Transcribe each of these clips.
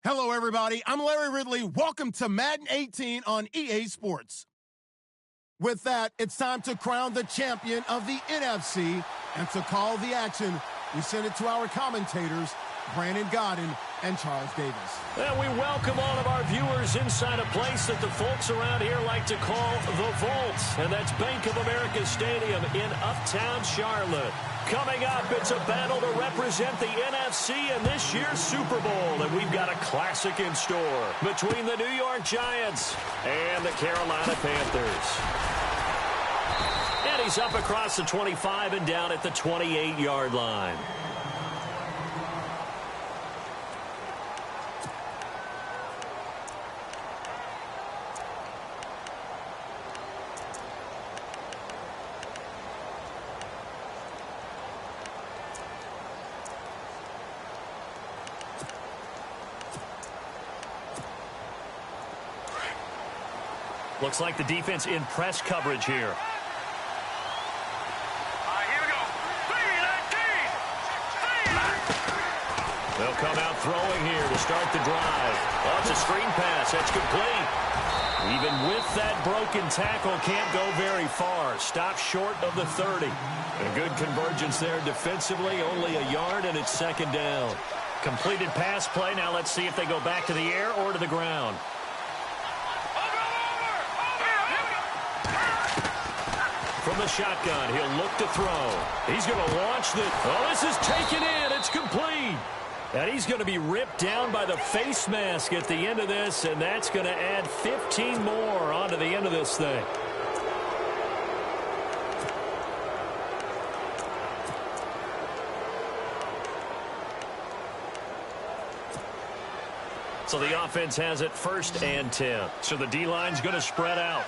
Hello, everybody. I'm Larry Ridley. Welcome to Madden 18 on EA Sports. With that, it's time to crown the champion of the NFC, and to call the action, we send it to our commentators, Brandon Godden and Charles Davis. And we welcome all of our viewers inside a place that the folks around here like to call the Vault, and that's Bank of America Stadium in Uptown Charlotte. Coming up, it's a battle to represent the NFC in this year's Super Bowl, and we've got a classic in store between the New York Giants and the Carolina Panthers. And he's up across the 25 and down at the 28-yard line. Looks like the defense in press coverage here. Here we go. They'll come out throwing here to start the drive. Oh, it's a screen pass. That's complete. Even with that broken tackle, can't go very far. Stop short of the 30. A good convergence there defensively. Only a yard, and it's second down. Completed pass play. Now let's see if they go back to the air or to the ground. From the shotgun, he'll look to throw. He's going to launch the... Oh, this is taken in. It's complete. And he's going to be ripped down by the face mask at the end of this, and that's going to add 15 more onto the end of this thing. So the offense has it 1st and 10. So the D-line's going to spread out.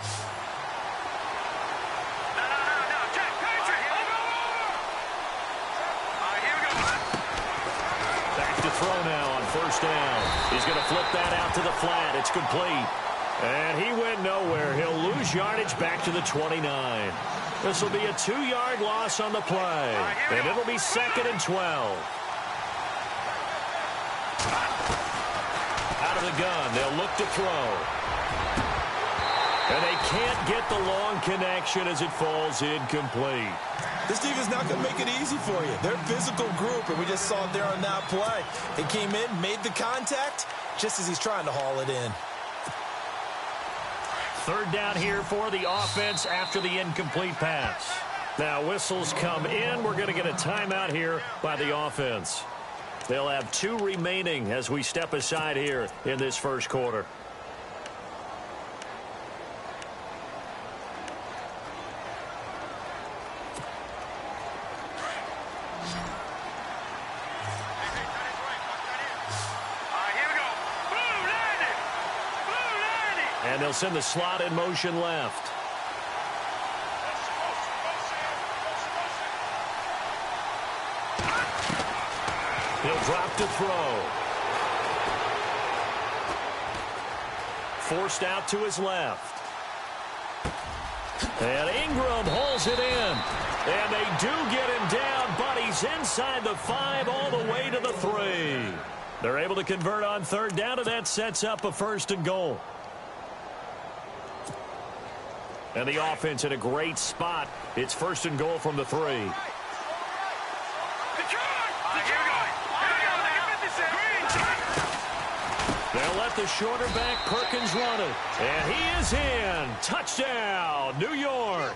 Throw now on 1st down. He's going to flip that out to the flat. It's complete. And he went nowhere. He'll lose yardage back to the 29. This will be a 2-yard loss on the play. And it'll be 2nd and 12. Out of the gun. They'll look to throw. And they can't get the long connection as it falls incomplete. This defense not going to make it easy for you. They're a physical group, and we just saw it there on that play. They came in, made the contact, just as he's trying to haul it in. 3rd down here for the offense after the incomplete pass. Now whistles come in. We're going to get a timeout here by the offense. They'll have 2 remaining as we step aside here in this first quarter. And they'll send the slot in motion left. He'll drop to throw. Forced out to his left. And Ingram holds it in. And they do get him down, but he's inside the 5 all the way to the 3. They're able to convert on 3rd down, and that sets up a 1st and goal. And the offense in a great spot. It's 1st and goal from the 3. They'll let the shorter back Perkins run it. And he is in. Touchdown, New York.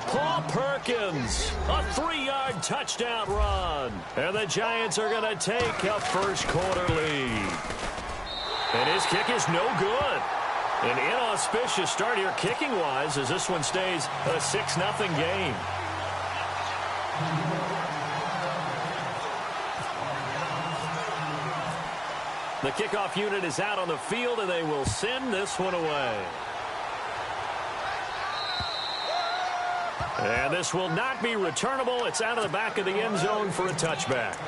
Paul Perkins, a 3-yard touchdown run. And the Giants are going to take a first quarter lead. And his kick is no good. An inauspicious start here kicking-wise as this one stays a 6-0 game. The kickoff unit is out on the field, and they will send this one away. And this will not be returnable. It's out of the back of the end zone for a touchback.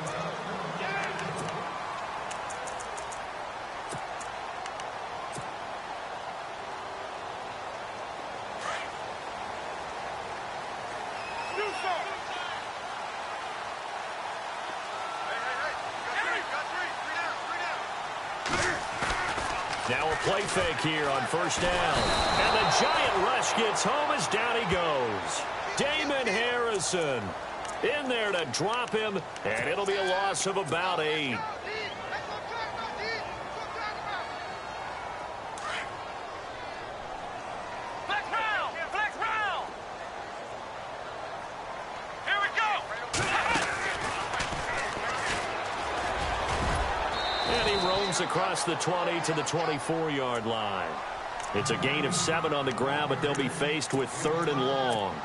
Now a play fake here on first down. And the giant rush gets home as down he goes. Damon Harrison in there to drop him, and it'll be a loss of about 8. Across the 20 to the 24-yard line. It's a gain of 7 on the ground, but they'll be faced with 3rd and long.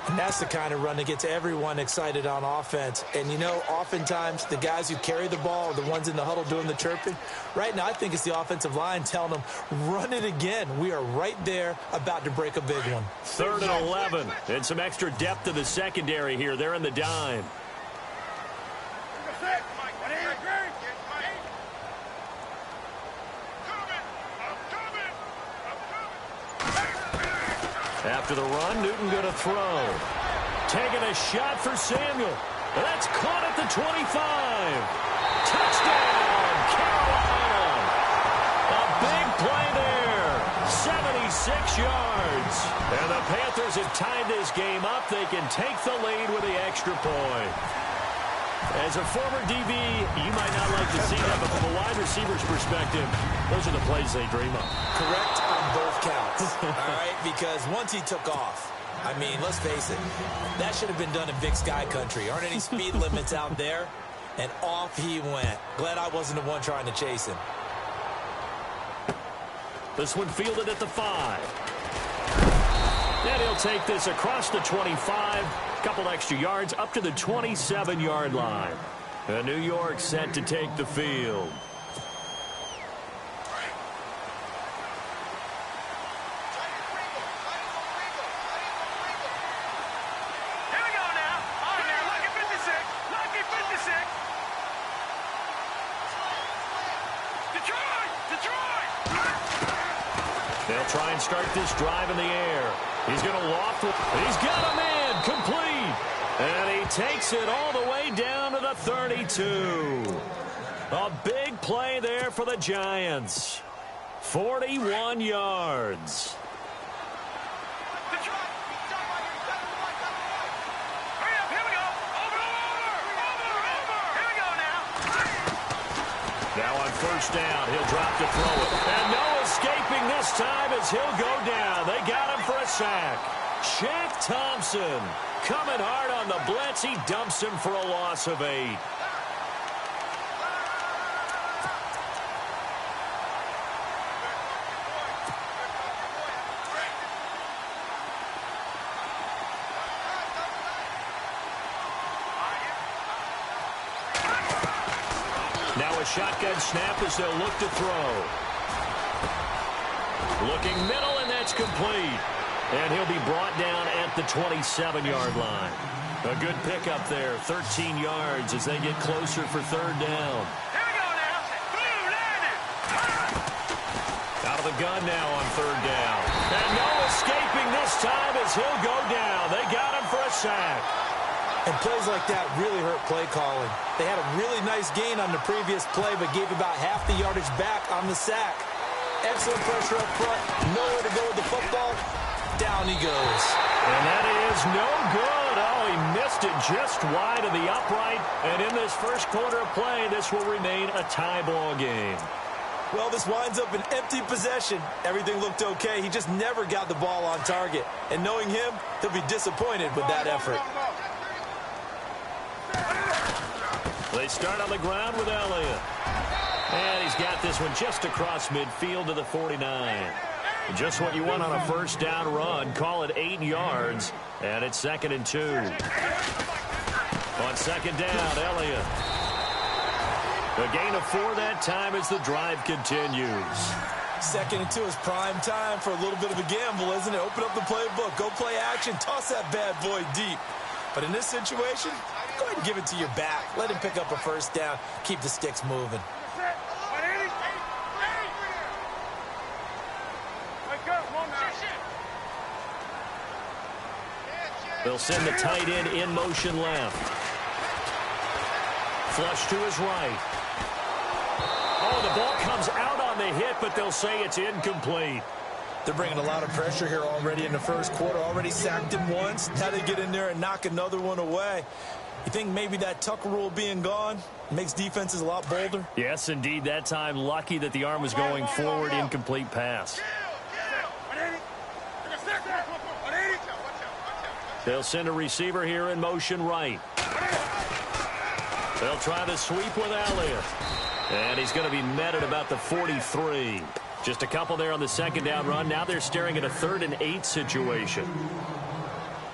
And that's the kind of run that gets everyone excited on offense. And, you know, oftentimes the guys who carry the ball are the ones in the huddle doing the chirping. Right now, I think it's the offensive line telling them, run it again. We are right there about to break a big one. 3rd and 11. And some extra depth to the secondary here. They're in the dime. After the run, Newton going to throw. Taking a shot for Samuel. That's caught at the 25. Touchdown, Carolina. A big play there. 76 yards. And the Panthers have tied this game up. They can take the lead with the extra point. As a former DB, you might not like to see that, but from a wide receiver's perspective, those are the plays they dream of. Correct on both counts, all right? Because once he took off, I mean, let's face it, that should have been done in Big Sky Country. Aren't any speed limits out there? And off he went. Glad I wasn't the one trying to chase him. This one fielded at the 5. And he'll take this across the 25. Couple extra yards up to the 27-yard line. And New York set to take the field. Here we go now. On there, lucky 56. Lucky 56. Detroit! They'll try and start this drive in the air. He's going to loft it. He's got him in. Complete. And he takes it all the way down to the 32. A big play there for the Giants. 41 yards. Now on first down, he'll drop to throw it. And no escaping this time as he'll go down. They got him for a sack. Shaq Thompson coming hard on the blitz. He dumps him for a loss of 8. Now a shotgun snap as they'll look to throw. Looking middle, and that's complete. And he'll be brought down at the 27-yard line. A good pickup there, 13 yards as they get closer for 3rd down. Here we go now. Blue landed. Out of the gun now on 3rd down. And no escaping this time as he'll go down. They got him for a sack. And plays like that really hurt play calling. They had a really nice gain on the previous play, but gave about half the yardage back on the sack. Excellent pressure up front. Nowhere to go with the football. Down he goes. And that is no good. Oh, he missed it just wide of the upright. And in this first quarter of play, this will remain a tie ball game. Well, this winds up an empty possession. Everything looked okay. He just never got the ball on target. And knowing him, he'll be disappointed with that effort. They start on the ground with Elliott. And he's got this one just across midfield to the 49. Just what you want on a first down run. Call it 8 yards. And it's 2nd and 2. On 2nd down, Elliott. A gain of 4 that time as the drive continues. 2nd and 2 is prime time for a little bit of a gamble, isn't it? Open up the playbook. Go play action. Toss that bad boy deep. But in this situation, go ahead and give it to your back. Let him pick up a first down. Keep the sticks moving. They'll send the tight end in motion left. Flush to his right. Oh, the ball comes out on the hit, but they'll say it's incomplete. They're bringing a lot of pressure here already in the first quarter. Already sacked him once. Now they get in there and knock another one away. You think maybe that Tucker rule being gone makes defenses a lot bolder? Yes, indeed. That time, lucky that the arm was going forward. Incomplete pass. They'll send a receiver here in motion right. They'll try the sweep with Elliott. And he's going to be met at about the 43. Just a couple there on the second down run. Now they're staring at a 3rd and 8 situation.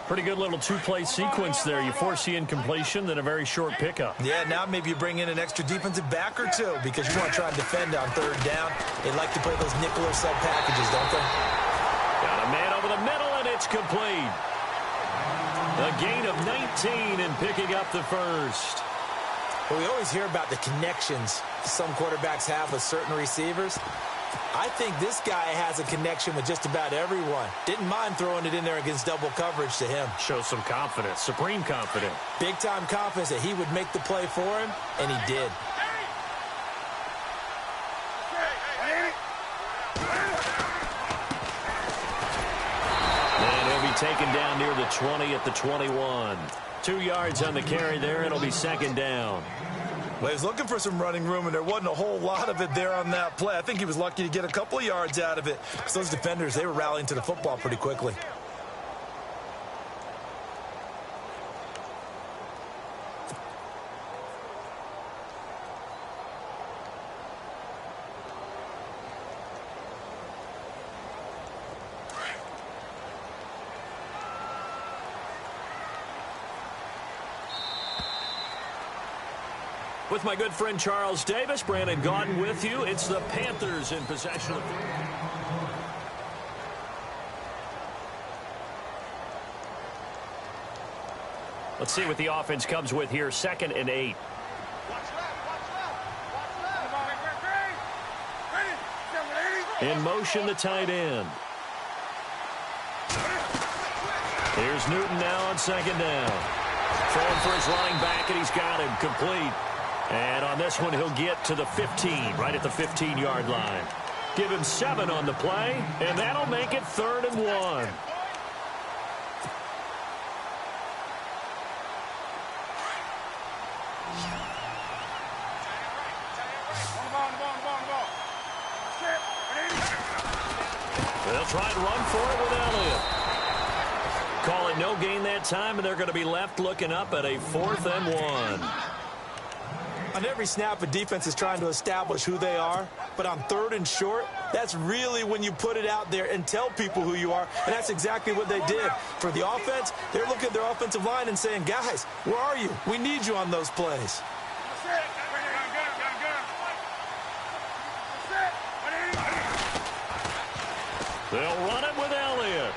Pretty good little two-play sequence there. You force the incompletion, then a very short pickup. Yeah, now maybe you bring in an extra defensive back or two because you want to try and defend on 3rd down. They like to play those nickel or sub packages, don't they? Got a man over the middle, and it's complete. A gain of 19 and picking up the first. Well, we always hear about the connections some quarterbacks have with certain receivers. I think this guy has a connection with just about everyone. Didn't mind throwing it in there against double coverage to him. Shows some confidence, supreme confidence. Big-time confidence that he would make the play for him, and he did. And he'll be taken down near the 20 at the 21. 2 yards on the carry there. It'll be second down. Well, he was looking for some running room, and there wasn't a whole lot of it there on that play. I think he was lucky to get a couple of yards out of it. Because those defenders, they were rallying to the football pretty quickly. With my good friend Charles Davis, Brandon Gaudin with you. It's the Panthers in possession of. Let's see what the offense comes with here. 2nd and 8. In motion, the tight end. Here's Newton now on 2nd down. Throwing for his running back, and he's got him complete. And on this one, he'll get to the 15, right at the 15-yard line. Give him 7 on the play, and that'll make it 3rd and 1. They'll try and run for it with Elliott. Call it no gain that time, and they're going to be left looking up at a 4th and 1. On every snap, a defense is trying to establish who they are. But on 3rd and short, that's really when you put it out there and tell people who you are. And that's exactly what they did. For the offense, they're looking at their offensive line and saying, guys, where are you? We need you on those plays. They'll run it with Elliott.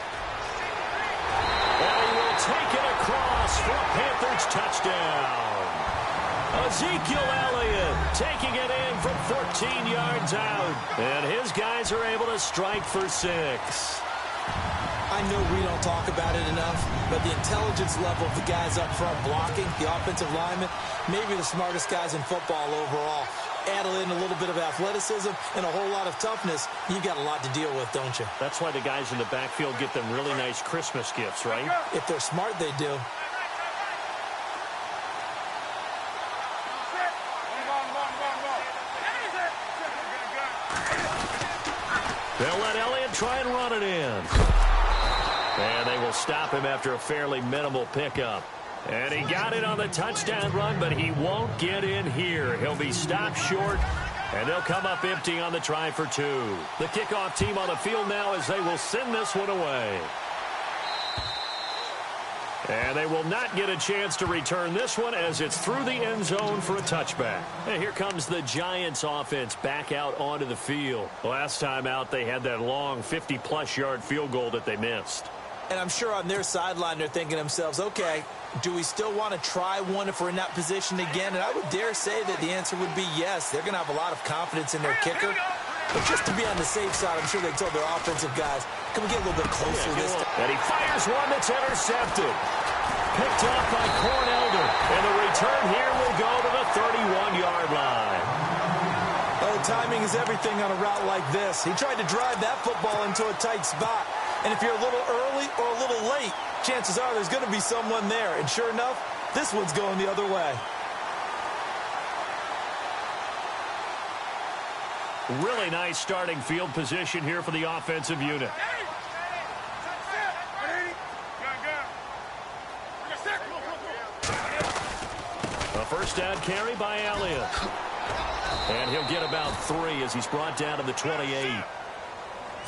And he will take it across for a Panthers touchdown. Ezekiel Elliott taking it in from 14 yards out. And his guys are able to strike for 6. I know we don't talk about it enough, but the intelligence level of the guys up front blocking, the offensive linemen, maybe the smartest guys in football overall. Add in a little bit of athleticism and a whole lot of toughness, you've got a lot to deal with, don't you? That's why the guys in the backfield get them really nice Christmas gifts, right? If they're smart, they do. They'll let Elliott try and run it in. And they will stop him after a fairly minimal pickup. And he got it on the touchdown run, but he won't get in here. He'll be stopped short, and they'll come up empty on the try for 2. The kickoff team on the field now as they will send this one away. And they will not get a chance to return this one as it's through the end zone for a touchback. And here comes the Giants offense back out onto the field. Last time out, they had that long 50-plus yard field goal that they missed. And I'm sure on their sideline they're thinking to themselves, okay, do we still want to try one if we're in that position again? And I would dare say that the answer would be yes. They're going to have a lot of confidence in their kicker. But just to be on the safe side, I'm sure they told their offensive guys, can we get a little bit closer this time? And he fires one that's intercepted. Picked off by Cornelder. And the return here will go to the 31-yard line. Oh, timing is everything on a route like this. He tried to drive that football into a tight spot. And if you're a little early or a little late, chances are there's going to be someone there. And sure enough, this one's going the other way. Really nice starting field position here for the offensive unit. A first down carry by Elliott. And he'll get about 3 as he's brought down to the 28.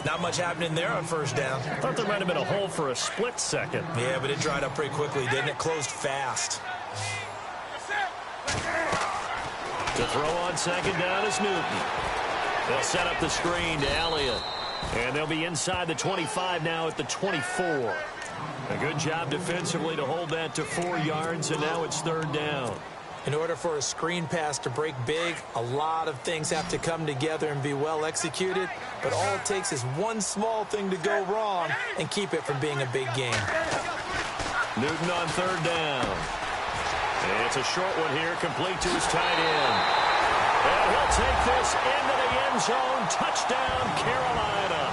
Not much happening there on first down. I thought there might have been a hole for a split second. Yeah, but it dried up pretty quickly, didn't it? Closed fast. To throw on second down is Newton. They'll set up the screen to Elliott. And they'll be inside the 25 now at the 24. A good job defensively to hold that to 4 yards, and now it's third down. In order for a screen pass to break big, a lot of things have to come together and be well executed. But all it takes is one small thing to go wrong and keep it from being a big game. Newton on third down. And it's a short one here, complete to his tight end. And he'll take this into the end zone. Touchdown, Carolina.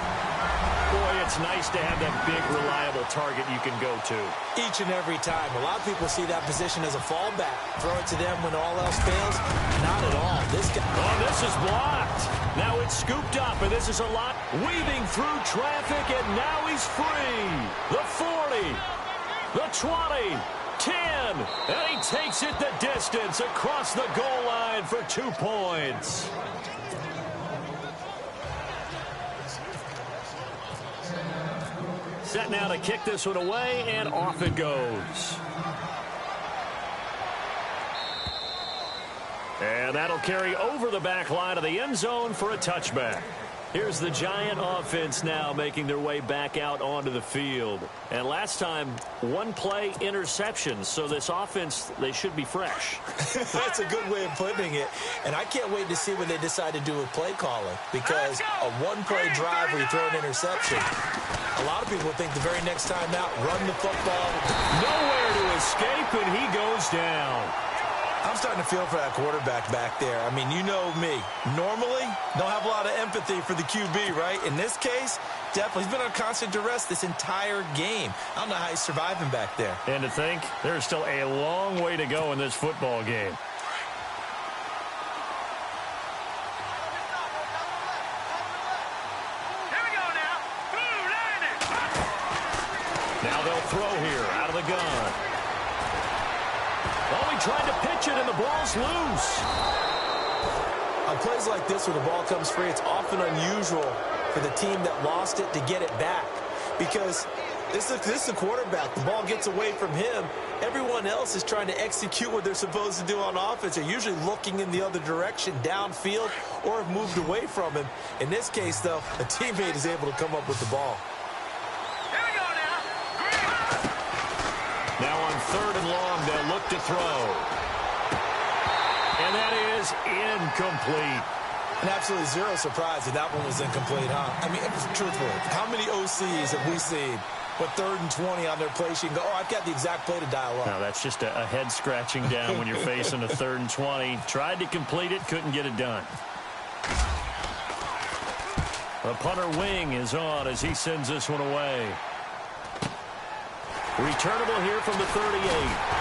Boy, it's nice to have that big, reliable target you can go to. Each and every time. A lot of people see that position as a fallback. Throw it to them when all else fails. Not at all. This guy. Oh, this is blocked. Now it's scooped up, and this is a lot. Weaving through traffic, and now he's free. The 40, the 20, 10, and he takes it the distance across the goal line for 2 points. Set now to kick this one away, and off it goes. And that'll carry over the back line of the end zone for a touchback. Here's the Giant offense now making their way back out onto the field. And last time, 1-play interception. So this offense, they should be fresh. That's a good way of putting it. And I can't wait to see what they decide to do with play calling. Because a 1-play drive where you throw an interception, a lot of people think the very next time out, run the football. Nowhere to escape, and he goes down. I'm starting to feel for that quarterback back there. I mean, you know me. Normally, don't have a lot of empathy for the QB, right? In this case, definitely. He's been on constant duress this entire game. I don't know how he's surviving back there. And to think, there's still a long way to go in this football game. Here we go now. Boom, landing. Now they'll throw here out of the gun. Oh, he tried to pitch it, and the ball's loose. On plays like this where the ball comes free, it's often unusual for the team that lost it to get it back. Because this is the quarterback. The ball gets away from him. Everyone else is trying to execute what they're supposed to do on offense. They're usually looking in the other direction, downfield, or have moved away from him. In this case, though, a teammate is able to come up with the ball. Here we go now. Now on third and long, they'll look to throw. And that is incomplete. And absolutely zero surprise that one was incomplete, huh? I mean, truthfully, how many OCs have we seen with 3rd and 20 on their play sheet and go, oh, I've got the exact play to dial up? No, that's just a head scratching down when you're facing a 3rd and 20. Tried to complete it, couldn't get it done. The punter wing is on as he sends this one away. Returnable here from the 38.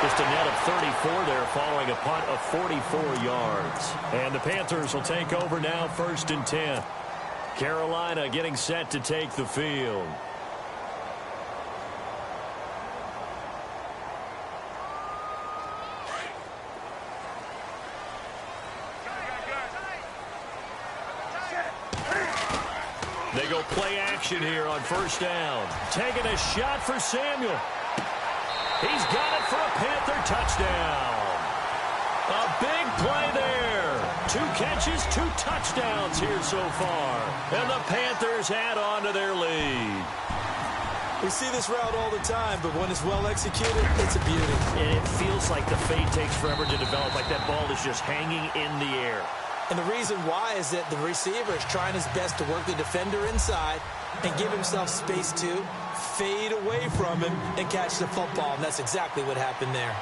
Just a net of 34 there following a punt of 44 yards. And the Panthers will take over now 1st and 10. Carolina getting set to take the field. They go play action here on 1st down. Taking a shot for Samuel. He's got it for a Panther touchdown. A big play there. 2 catches, 2 touchdowns here so far. And the Panthers add on to their lead. We see this route all the time, but when it's well executed, it's a beauty. And it feels like the fade takes forever to develop, like that ball is just hanging in the air. And the reason why is that the receiver is trying his best to work the defender inside and give himself space to fade away from him and catch the football. And that's exactly what happened there.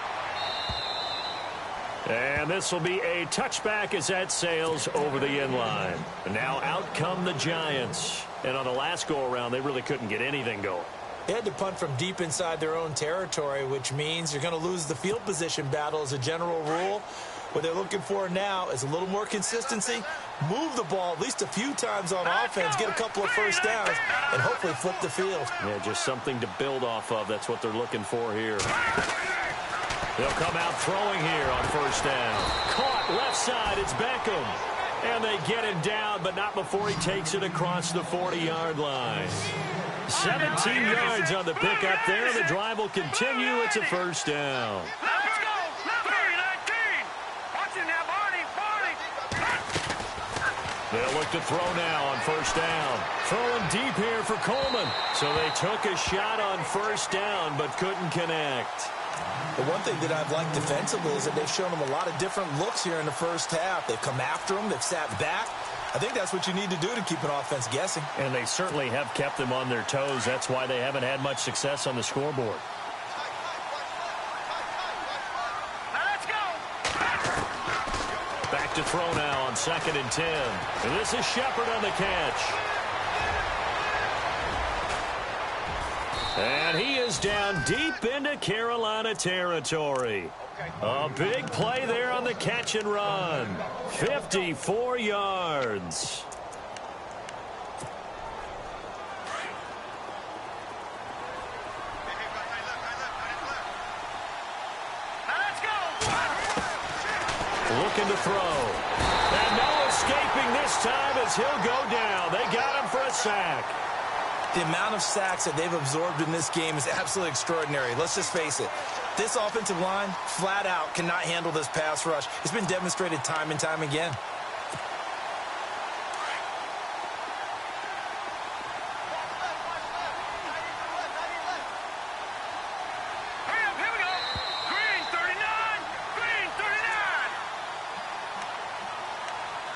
And this will be a touchback as that sails over the end line. And now out come the Giants. And on the last go-around, they really couldn't get anything going. They had to punt from deep inside their own territory, which means you're going to lose the field position battle as a general rule. What they're looking for now is a little more consistency, move the ball at least a few times on offense, get a couple of first downs, and hopefully flip the field. Yeah, just something to build off of. That's what they're looking for here. They'll come out throwing here on first down. Caught left side. It's Beckham. And they get him down, but not before he takes it across the 40-yard line. 17 yards on the pickup there. The drive will continue. It's a first down. Let's go. 19. Watch it now, Barney. They'll look to throw now on first down. Throwing deep here for Coleman. So they took a shot on first down, but couldn't connect. The one thing that I've liked defensively is that they've shown them a lot of different looks here in the first half. They've come after them. They've sat back. I think that's what you need to do to keep an offense guessing. And they certainly have kept them on their toes. That's why they haven't had much success on the scoreboard. Let's go. Back to throw now on 2nd and 10. And this is Shepard on the catch. And he is down deep into Carolina territory. A big play there on the catch and run. 54 yards. Let's go. Looking to throw. And no escaping this time as he'll go down. They got him for a sack. The amount of sacks that they've absorbed in this game is absolutely extraordinary. Let's just face it. This offensive line, flat out, cannot handle this pass rush. It's been demonstrated time and time again. Hurry up, here we go. Green 39. Green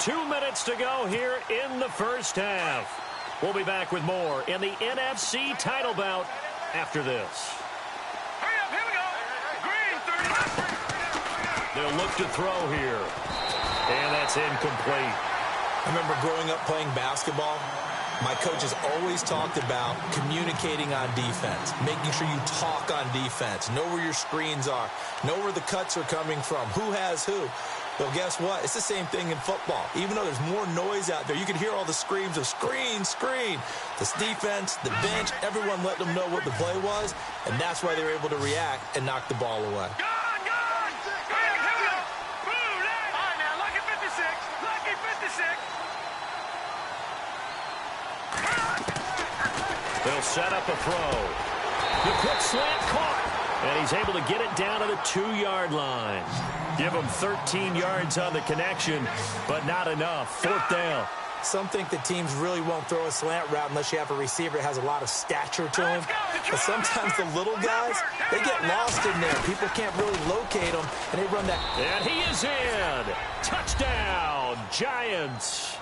39. 2 minutes to go here in the first half. We'll be back with more in the NFC title bout after this. Hurry up, here we go. Green 39. They'll look to throw here. And that's incomplete. I remember growing up playing basketball. My coaches always talked about communicating on defense, making sure you talk on defense, know where your screens are, know where the cuts are coming from, who has who. Well, guess what? It's the same thing in football. Even though there's more noise out there, you can hear all the screams of screen, screen. This defense, the bench, everyone let them know what the play was, and that's why they were able to react and knock the ball away. Gone. Hurry up, here we go. Boom, all right, now, lucky 56. Lucky 56. They'll set up a throw. The quick slant caught. And he's able to get it down to the 2-yard line. Give him 13 yards on the connection, but not enough. 4th down. Some think that teams really won't throw a slant route unless you have a receiver that has a lot of stature to him. But sometimes the little guys, they get lost in there. People can't really locate them, and they run that. And he is in. Touchdown, Giants.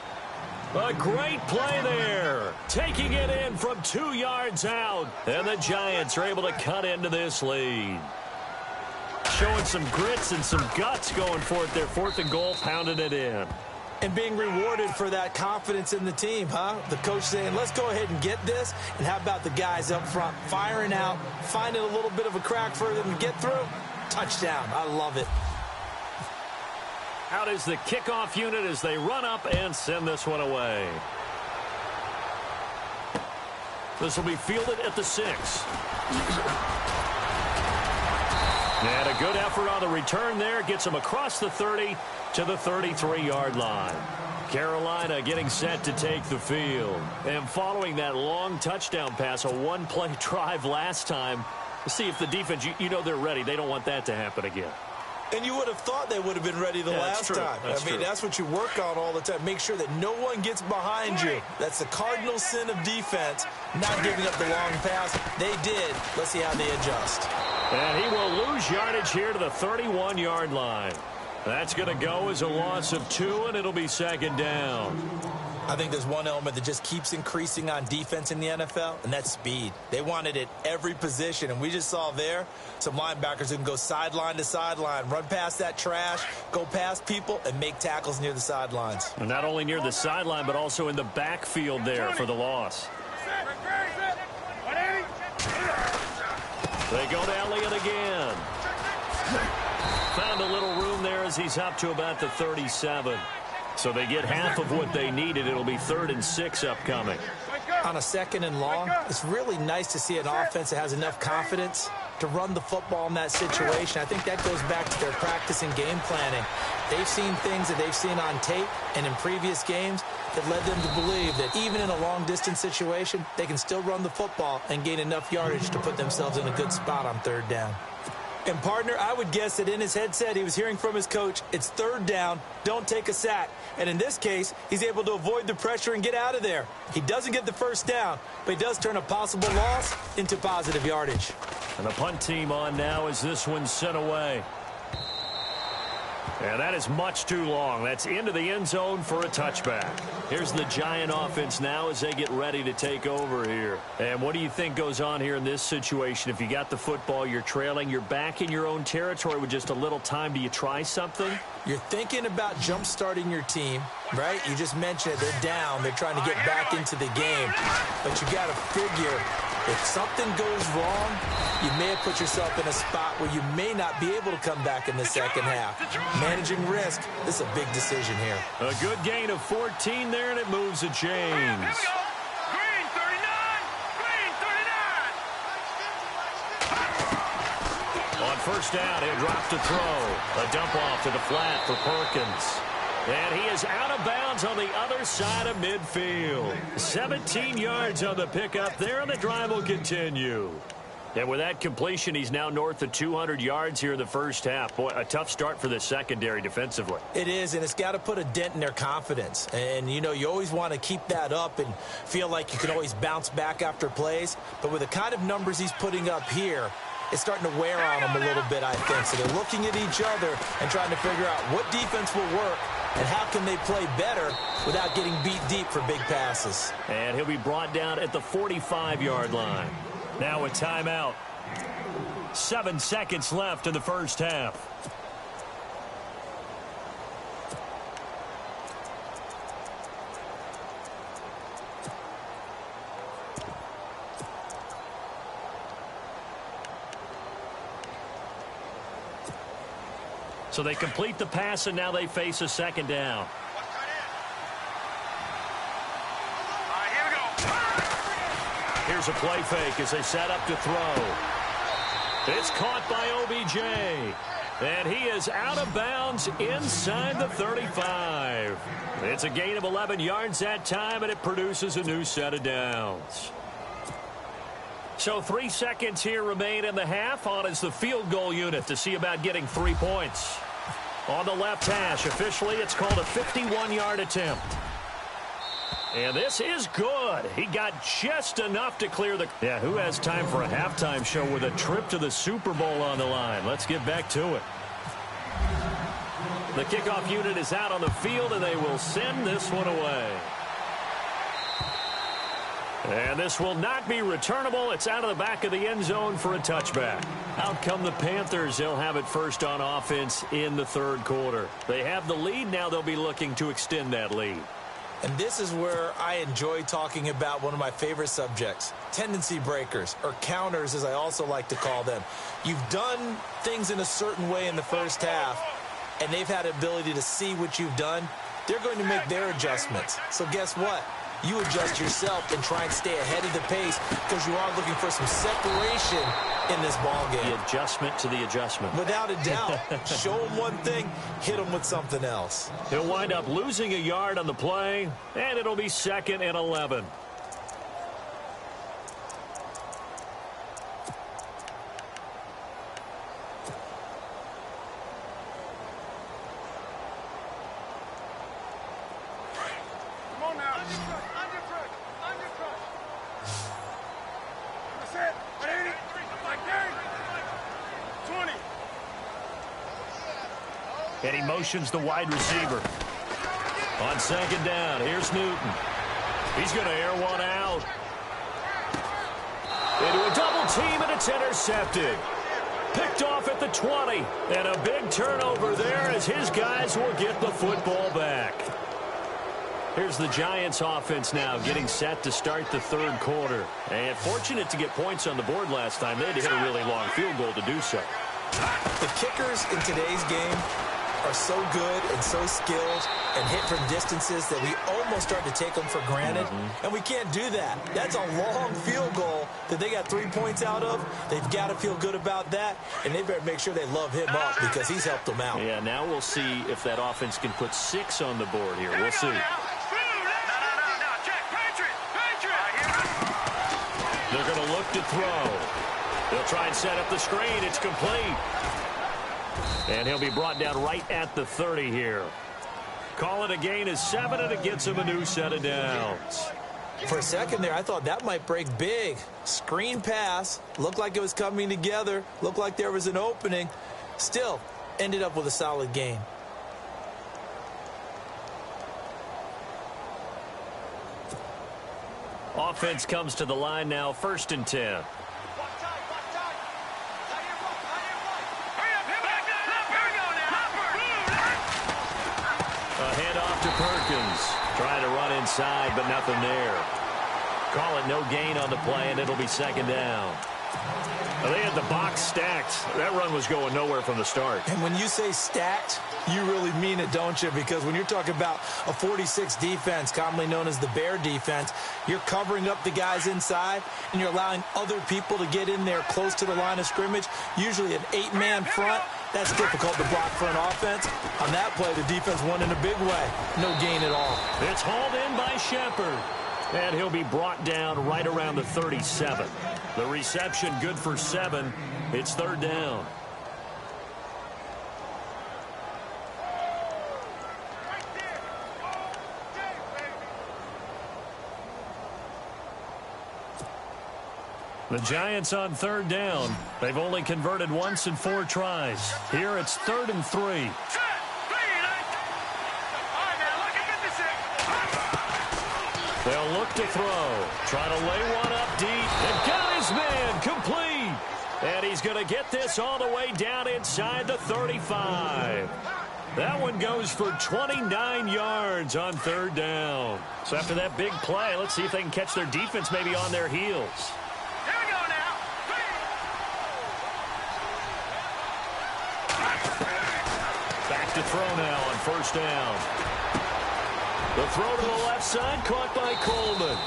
A great play there. Taking it in from 2 yards out. And the Giants are able to cut into this lead. Showing some grits and some guts going for it there. 4th and goal, pounding it in. And being rewarded for that confidence in the team, huh? The coach saying, let's go ahead and get this. And how about the guys up front firing out, finding a little bit of a crack for them to get through? Touchdown. I love it. Out is the kickoff unit as they run up and send this one away. This will be fielded at the 6. And a good effort on the return there. Gets him across the 30 to the 33-yard line. Carolina getting set to take the field. And following that long touchdown pass, a one-play drive last time, we'll see if the defense, you know they're ready. They don't want that to happen again. And you would have thought they would have been ready the last time. That's what you work on all the time. Make sure that no one gets behind you. That's the cardinal sin of defense, not giving up the long pass. They did. Let's see how they adjust. And he will lose yardage here to the 31-yard line. That's going to go as a loss of 2, and it'll be 2nd down. I think there's one element that just keeps increasing on defense in the NFL, and that's speed. They want it at every position, and we just saw there some linebackers who can go sideline to sideline, run past that trash, go past people, and make tackles near the sidelines. And not only near the sideline, but also in the backfield there for the loss. They go to Elliott again. Found a little room there as he's up to about the 37. So they get half of what they needed. It'll be 3rd and 6 upcoming. On a 2nd and long, it's really nice to see an offense that has enough confidence to run the football in that situation. I think that goes back to their practice and game planning. They've seen things that they've seen on tape and in previous games that led them to believe that even in a long-distance situation, they can still run the football and gain enough yardage to put themselves in a good spot on 3rd down. And, partner, I would guess that in his headset he was hearing from his coach, it's 3rd down, don't take a sack. And in this case, he's able to avoid the pressure and get out of there. He doesn't get the 1st down, but he does turn a possible loss into positive yardage. And the punt team on now as this one's sent away. And that is much too long. That's into the end zone for a touchback. Here's the Giant offense now as they get ready to take over here. And what do you think goes on here in this situation? If you got the football, you're trailing, you're back in your own territory with just a little time. Do you try something? You're thinking about jump-starting your team, right? You just mentioned it. They're down. They're trying to get back into the game. But you got to figure if something goes wrong, you may have put yourself in a spot where you may not be able to come back in the second half. Managing risk, this is a big decision here. A good gain of 14 there, and it moves a chains. Green 39. Green 39. On 1st down, he'll drop to throw. A dump off to the flat for Perkins. And he is out of bounds on the other side of midfield. 17 yards on the pickup there, and the drive will continue. And with that completion, he's now north of 200 yards here in the 1st half. Boy, a tough start for the secondary defensively. It is, and it's got to put a dent in their confidence. And, you know, you always want to keep that up and feel like you can always bounce back after plays. But with the kind of numbers he's putting up here, it's starting to wear on them a little bit, I think. So they're looking at each other and trying to figure out what defense will work and how can they play better without getting beat deep for big passes. And he'll be brought down at the 45-yard line. Now a timeout. 7 seconds left in the 1st half. So they complete the pass, and now they face a 2nd down. Here's a play fake as they set up to throw. It's caught by OBJ. And he is out of bounds inside the 35. It's a gain of 11 yards that time, and it produces a new set of downs. So 3 seconds here remain in the half. On is the field goal unit to see about getting 3 points. On the left hash, officially it's called a 51-yard attempt. And this is good. He got just enough to clear the... Yeah, who has time for a halftime show with a trip to the Super Bowl on the line? Let's get back to it. The kickoff unit is out on the field, and they will send this one away. And this will not be returnable. It's out of the back of the end zone for a touchback. Out come the Panthers. They'll have it first on offense in the 3rd quarter. They have the lead. Now they'll be looking to extend that lead. And this is where I enjoy talking about one of my favorite subjects, tendency breakers, or counters as I also like to call them. You've done things in a certain way in the 1st half, and they've had the ability to see what you've done. They're going to make their adjustments. So guess what? You adjust yourself and try and stay ahead of the pace because you are looking for some separation in this ballgame. The adjustment to the adjustment. Without a doubt. Show them one thing, hit them with something else. He'll wind up losing a yard on the play, and it'll be 2nd and 11. And he motions the wide receiver. On second down, here's Newton. He's going to air one out. Into a double team, and it's intercepted. Picked off at the 20. And a big turnover there as his guys will get the football back. Here's the Giants offense now getting set to start the third quarter. And fortunate to get points on the board last time. They had to hit a really long field goal to do so. The kickers in today's game are so good and so skilled and hit from distances that we almost start to take them for granted. And we can't do that. That's a long field goal that they got 3 points out of. They've got to feel good about that, and they better make sure they love him up because he's helped them out. Yeah, now we'll see if that offense can put 6 on the board here. We'll see. They're going to look to throw. They'll try and set up the screen. It's complete. And he'll be brought down right at the 30 here. Call it a gain of 7, and it gets him a new set of downs. For a second there, I thought that might break big. Screen pass. Looked like it was coming together. Looked like there was an opening. Still, ended up with a solid gain. Offense comes to the line now, 1st and 10. A handoff to Perkins. Trying to run inside, but nothing there. Call it no gain on the play, and it'll be second down. Well, they had the box stacked. That run was going nowhere from the start. And when you say stacked, you really mean it, don't you? Because when you're talking about a 46 defense, commonly known as the Bear defense, you're covering up the guys inside, and you're allowing other people to get in there close to the line of scrimmage, usually an 8-man front. That's difficult to block for an offense. On that play, the defense won in a big way. No gain at all. It's hauled in by Shepard. And he'll be brought down right around the 37. The reception good for 7. It's third down. The Giants on third down. They've only converted once in 4 tries. Here it's 3rd and 3. They'll look to throw. Trying to lay one up deep. And got his man complete. And he's going to get this all the way down inside the 35. That one goes for 29 yards on third down. So after that big play, let's see if they can catch their defense maybe on their heels. Here we go now. Back to throw now on first down. The throw to the left side, caught by Coleman.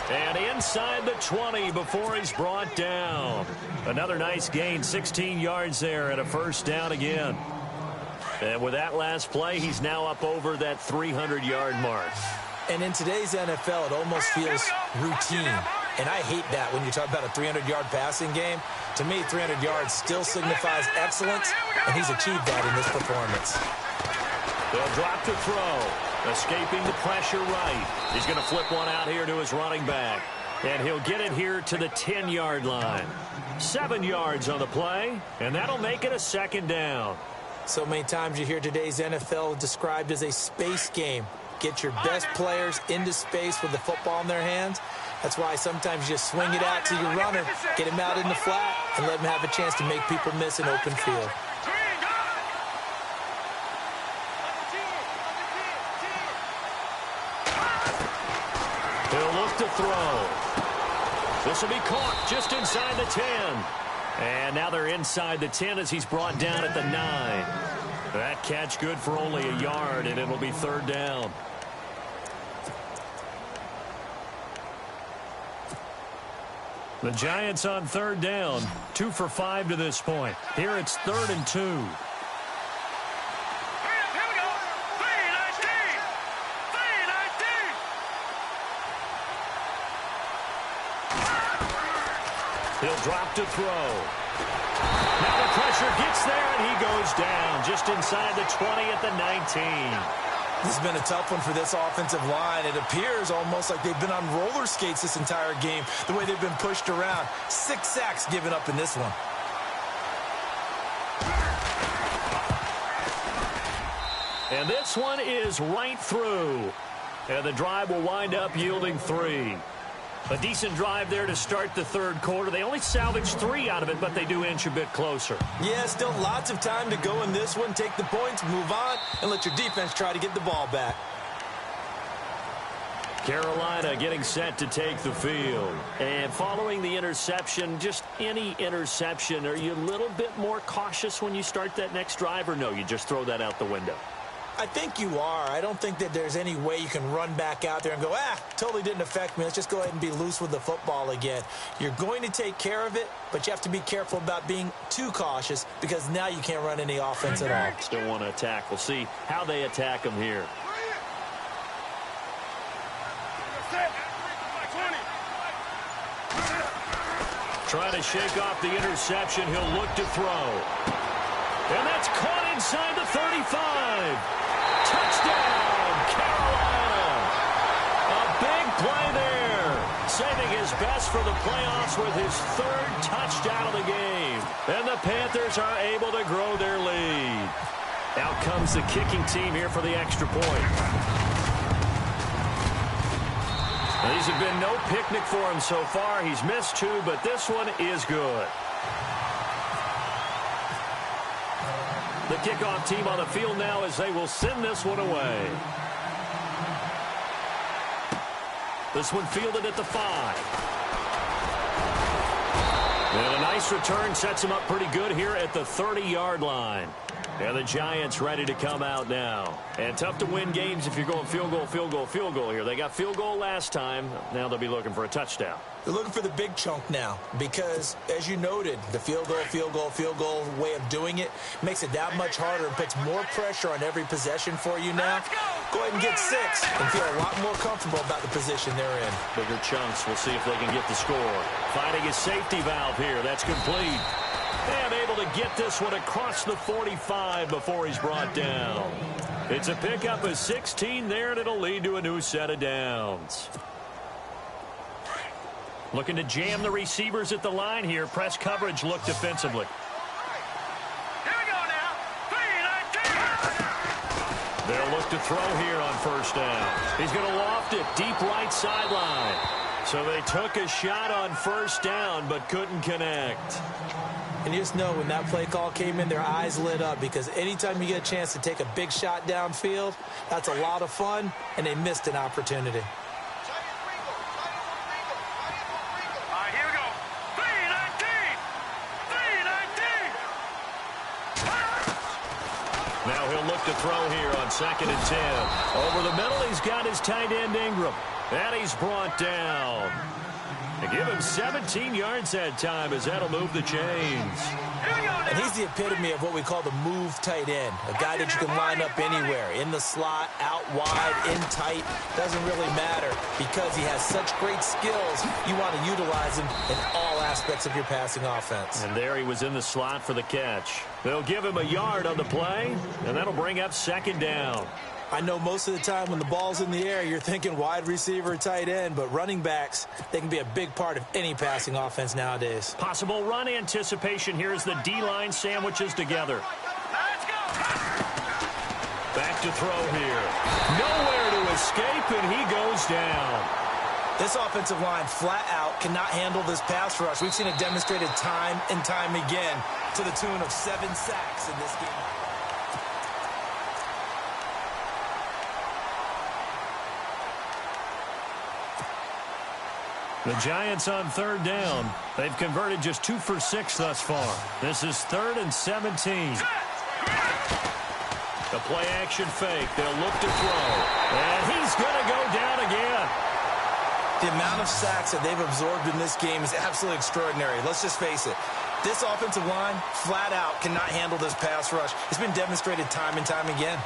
And inside the 20 before he's brought down. Another nice gain, 16 yards there and a first down again. And with that last play, he's now up over that 300-yard mark. And in today's NFL, it almost feels routine. And I hate that when you talk about a 300-yard passing game. To me, 300 yards still signifies excellence, and he's achieved that in this performance. They'll drop to throw. Escaping the pressure right. He's going to flip one out here to his running back. And he'll get it here to the 10-yard line. 7 yards on the play, and that'll make it a second down. So many times you hear today's NFL described as a space game. Get your best players into space with the football in their hands. That's why sometimes you just swing it out to your runner, get him out in the flat, and let him have a chance to make people miss an open field. He'll look to throw. This will be caught just inside the 10. And now they're inside the 10 as he's brought down at the 9. That catch good for only a yard, and it'll be third down. The Giants on third down, 2 for 5 to this point. Here it's 3rd and 2. He'll drop to throw. Now the pressure gets there, and he goes down just inside the 20 at the 19. This has been a tough one for this offensive line. It appears almost like they've been on roller skates this entire game, the way they've been pushed around. 6 sacks given up in this one. And this one is right through. And the drive will wind up yielding 3. A decent drive there to start the third quarter. They only salvaged 3 out of it, but they do inch a bit closer. Yeah, still lots of time to go in this one. Take the points, move on, and let your defense try to get the ball back. Carolina getting set to take the field. And following the interception, just any interception, are you a little bit more cautious when you start that next drive, or no, you just throw that out the window? I think you are. I don't think that there's any way you can run back out there and go, totally didn't affect me. Let's just go ahead and be loose with the football again. You're going to take care of it, but you have to be careful about being too cautious because now you can't run any offense at all. Still want to attack. We'll see how they attack them here. Trying to shake off the interception. He'll look to throw. And that's caught inside the 35. Touchdown, Carolina. A big play there. Saving his best for the playoffs with his 3rd touchdown of the game. And the Panthers are able to grow their lead. Out comes the kicking team here for the extra point. These have been no picnic for him so far. He's missed 2, but this one is good. The kickoff team on the field now as they will send this one away. This one fielded at the 5. And a nice return sets him up pretty good here at the 30-yard line. And the Giants ready to come out now. And tough to win games if you're going field goal, field goal, field goal here. They got field goal last time. Now they'll be looking for a touchdown. They're looking for the big chunk now because, as you noted, the field goal way of doing it makes it that much harder and puts more pressure on every possession for you now. Go ahead and get 6 and feel a lot more comfortable about the position they're in. Bigger chunks. We'll see if they can get the score. Finding his safety valve here. That's complete. And able to get this one across the 45 before he's brought down. It's a pickup of 16 there, and it'll lead to a new set of downs. Looking to jam the receivers at the line here. Press coverage look defensively. Here we go now. 3-19. They'll look to throw here on first down. He's going to loft it deep right sideline. So they took a shot on first down but couldn't connect. And you just know when that play call came in, their eyes lit up because anytime you get a chance to take a big shot downfield, that's a lot of fun, and they missed an opportunity. All right, here we go. 3-19. 3-19. Now he'll look to throw here on 2nd and 10. Over the middle, he's got his tight end Ingram. And he's brought down. They give him 17 yards that time as that'll move the chains. And he's the epitome of what we call the move tight end, a guy that you can line up anywhere, in the slot, out wide, in tight, doesn't really matter because he has such great skills. You want to utilize him in all aspects of your passing offense. And there he was in the slot for the catch. They'll give him a yard on the play, and that'll bring up 2nd down. I know most of the time when the ball's in the air, you're thinking wide receiver, tight end, but running backs, they can be a big part of any passing offense nowadays. Possible run anticipation here as the D-line sandwiches together. Let's go. Back to throw here. Nowhere to escape, and he goes down. This offensive line flat out cannot handle this pass rush. We've seen it demonstrated time and time again to the tune of 7 sacks in this game. The Giants on 3rd down. They've converted just 2 for 6 thus far. This is 3rd and 17. The play action fake. They'll look to throw. And he's going to go down again. The amount of sacks that they've absorbed in this game is absolutely extraordinary. Let's just face it. This offensive line, flat out, cannot handle this pass rush. It's been demonstrated time and time again.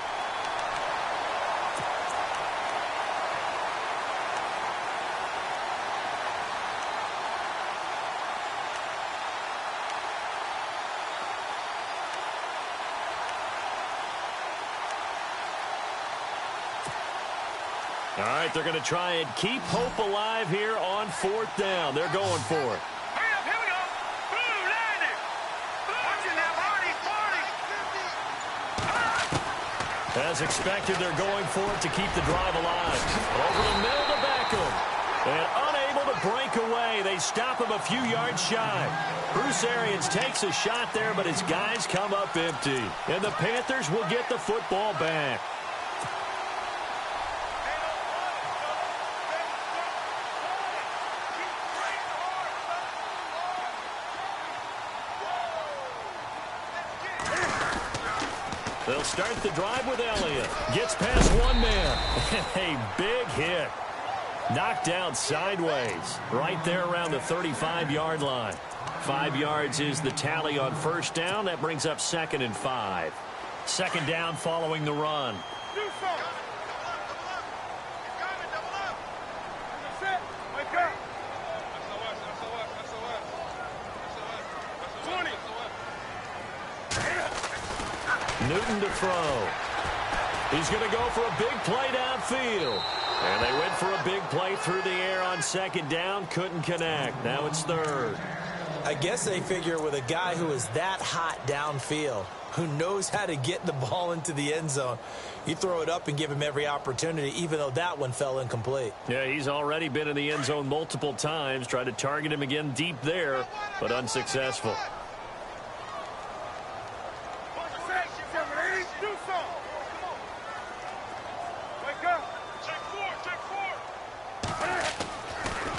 All right, they're going to try and keep hope alive here on 4th down. They're going for it. Hurry up, here we go. Boom, landed. Watch it now, Marty. As expected, they're going for it to keep the drive alive. Over the middle to Beckham. And unable to break away. They stop him a few yards shy. Bruce Arians takes a shot there, but his guys come up empty. And the Panthers will get the football back. They'll start the drive with Elliott. Gets past one man. A big hit. Knocked down sideways. Right there around the 35-yard line. 5 yards is the tally on first down. That brings up 2nd and 5. Second down following the run. Newton to throw. He's going to go for a big play downfield. And they went for a big play through the air on second down. Couldn't connect. Now it's third. I guess they figure with a guy who is that hot downfield, who knows how to get the ball into the end zone, you throw it up and give him every opportunity, even though that one fell incomplete. Yeah, he's already been in the end zone multiple times. Tried to target him again deep there, but unsuccessful.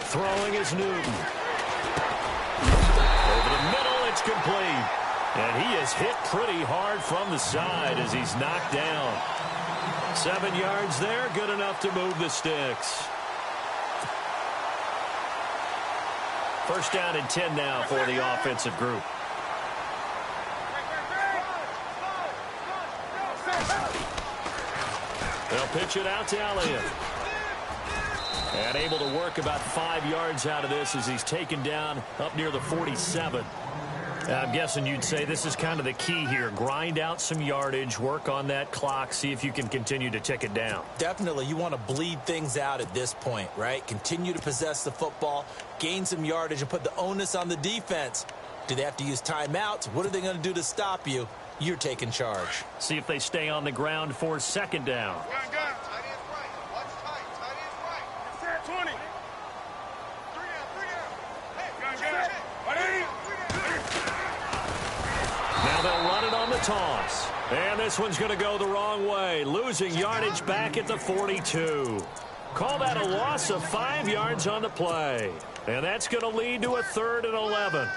Throwing is Newton. Over the middle, it's complete. And he is hit pretty hard from the side as he's knocked down. 7 yards there, good enough to move the sticks. First down and 10 now for the offensive group. They'll pitch it out to Elliott. And able to work about 5 yards out of this as he's taken down up near the 47. I'm guessing you'd say this is kind of the key here. Grind out some yardage, work on that clock, see if you can continue to tick it down. Definitely. You want to bleed things out at this point, right? Continue to possess the football, gain some yardage, and put the onus on the defense. Do they have to use timeouts? What are they going to do to stop you? You're taking charge. See if they stay on the ground for second down. Now they'll run it on the toss. And this one's going to go the wrong way. Losing yardage back at the 42. Call that a loss of 5 yards on the play. And that's going to lead to a 3rd and 11.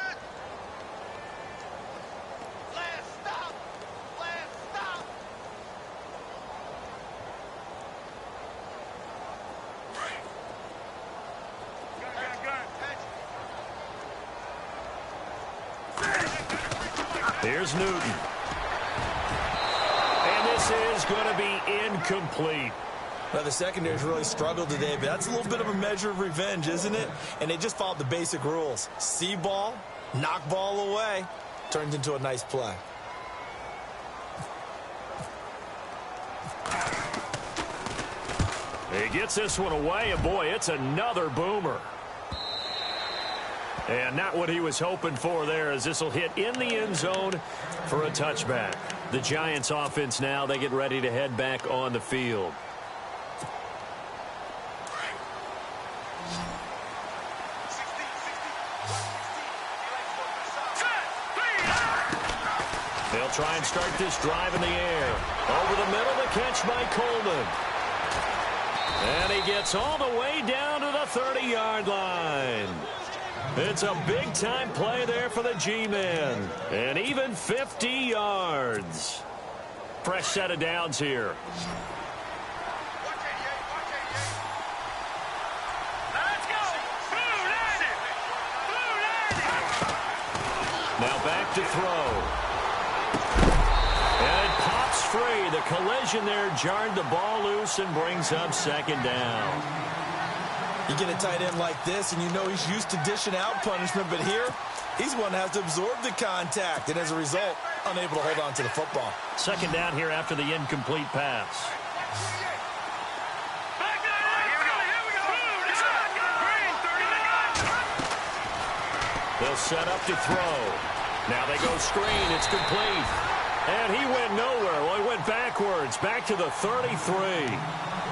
Here's Newton. And this is going to be incomplete. Well, the secondary's really struggled today, but that's a little bit of a measure of revenge, isn't it? And they just followed the basic rules. See ball, knock ball away. Turns into a nice play. He gets this one away, and boy, it's another boomer. And not what he was hoping for there, as this will hit in the end zone for a touchback. The Giants offense now, they get ready to head back on the field. They'll try and start this drive in the air. Over the middle, the catch by Coleman. And he gets all the way down to the 30-yard line. It's a big-time play there for the G-men. And even 50 yards. Fresh set of downs here. Now back to throw. And it pops free. The collision there jarred the ball loose and brings up second down. You get a tight end like this, and you know he's used to dishing out punishment, but here, he's one that has to absorb the contact, and as a result, unable to hold on to the football. Second down here after the incomplete pass. They'll set up to throw. Now they go screen. It's complete. And he went nowhere. Well, he went backwards, back to the 33.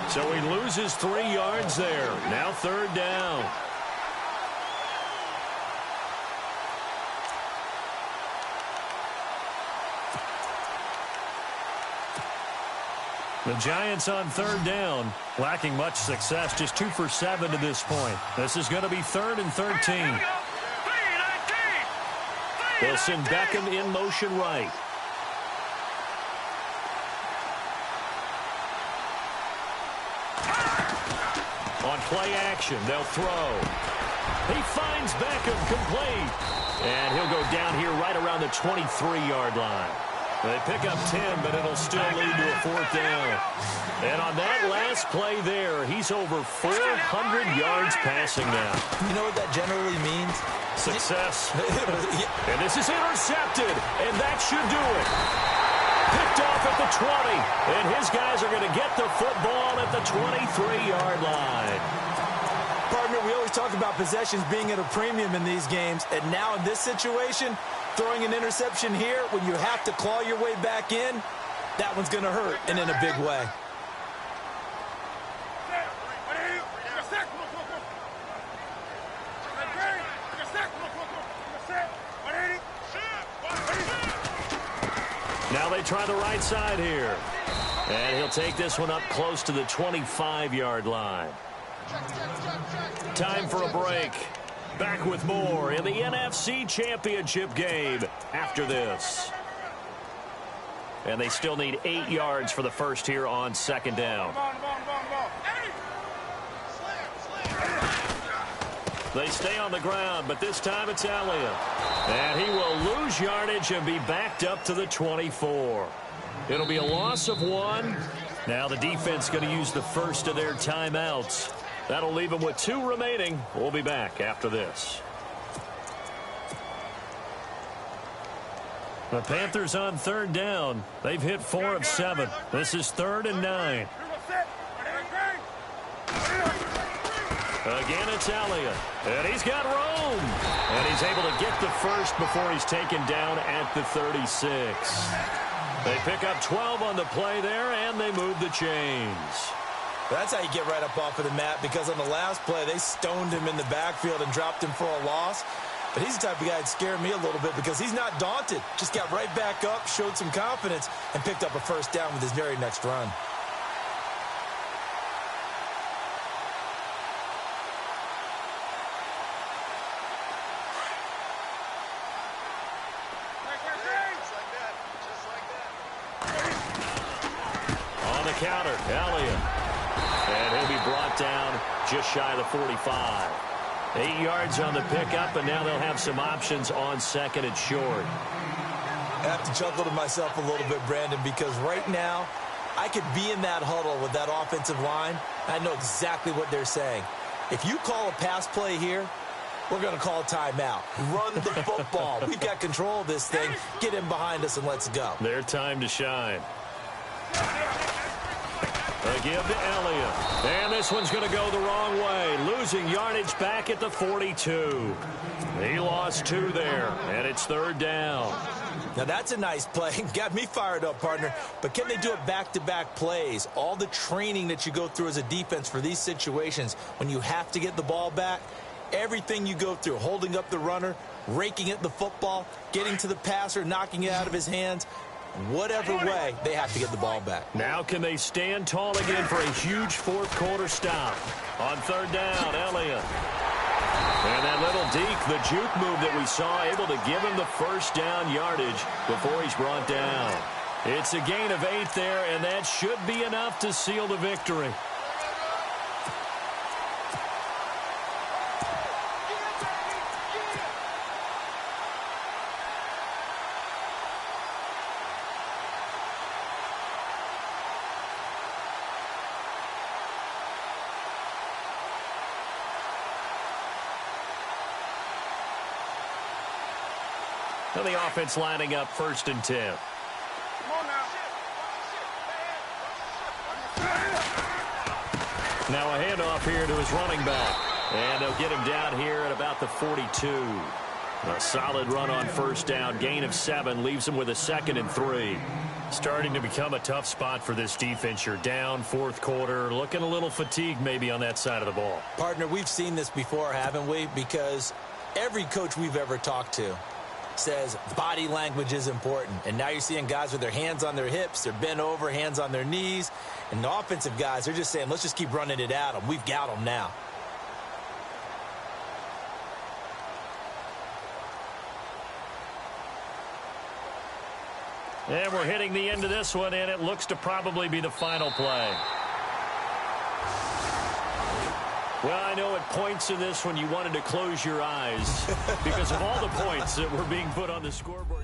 So he loses 3 yards there. Now 3rd down. The Giants on 3rd down, lacking much success, just 2 for 7 to this point. This is going to be 3rd and 13. They'll send Beckham in motion right. On play action, they'll throw. He finds Beckham complete. And he'll go down here right around the 23-yard line. They pick up 10, but it'll still lead to a 4th down. And on that last play there, he's over 400 yards passing now. You know what that generally means? Success. And this is intercepted, and that should do it. Picked off at the 20, and his guys are going to get the football at the 23-yard line. Partner, we always talk about possessions being at a premium in these games, and now in this situation, throwing an interception here when you have to claw your way back in, that one's going to hurt, and in a big way. Now they try the right side here. And he'll take this one up close to the 25-yard line. Time for a break. Back with more in the NFC Championship game after this. And they still need 8 yards for the first here on 2nd down. They stay on the ground, but this time it's Elliott. And he will lose yardage and be backed up to the 24. It'll be a loss of 1. Now the defense going to use the first of their timeouts. That'll leave them with 2 remaining. We'll be back after this. The Panthers on 3rd down. They've hit 4 of 7. This is 3rd and 9. Again, it's Elliott. And he's got room. And he's able to get the first before he's taken down at the 36. They pick up 12 on the play there, and they move the chains. That's how you get right up off of the mat, because on the last play, they stoned him in the backfield and dropped him for a loss. But he's the type of guy that scared me a little bit because he's not daunted. Just got right back up, showed some confidence, and picked up a 1st down with his very next run. On the counter, Elliott. And he'll be brought down just shy of the 45. 8 yards on the pickup, and now they'll have some options on 2nd and short. I have to chuckle to myself a little bit, Brandon, because right now I could be in that huddle with that offensive line. I know exactly what they're saying. If you call a pass play here, we're going to call a timeout. Run the football. We've got control of this thing. Get in behind us and let's go. Their time to shine. They give to Elliott. And this one's going to go the wrong way. Losing yardage back at the 42. He lost 2 there, and it's 3rd down. Now, that's a nice play. Got me fired up, partner. But can they do it back-to-back plays? All the training that you go through as a defense for these situations, when you have to get the ball back, everything you go through, holding up the runner, raking at the football, getting to the passer, knocking it out of his hands, whatever way, they have to get the ball back. Now can they stand tall again for a huge 4th quarter stop? On 3rd down, Elliott. And that little deke, the juke move that we saw, able to give him the 1st down yardage before he's brought down. It's a gain of 8 there, and that should be enough to seal the victory. And the offense lining up 1st and 10. Now a handoff here to his running back. And they'll get him down here at about the 42. A solid run on first down. Gain of 7 leaves him with a 2nd and 3. Starting to become a tough spot for this defense. You're down, fourth quarter, looking a little fatigued maybe on that side of the ball. Partner, we've seen this before, haven't we? Because every coach we've ever talked to says body language is important. And now you're seeing guys with their hands on their hips, they're bent over, hands on their knees. And the offensive guys, they're just saying, let's just keep running it at them. We've got them now. And we're hitting the end of this one, and it looks to probably be the final play. Well, I know at points in this when you wanted to close your eyes because of all the points that were being put on the scoreboard.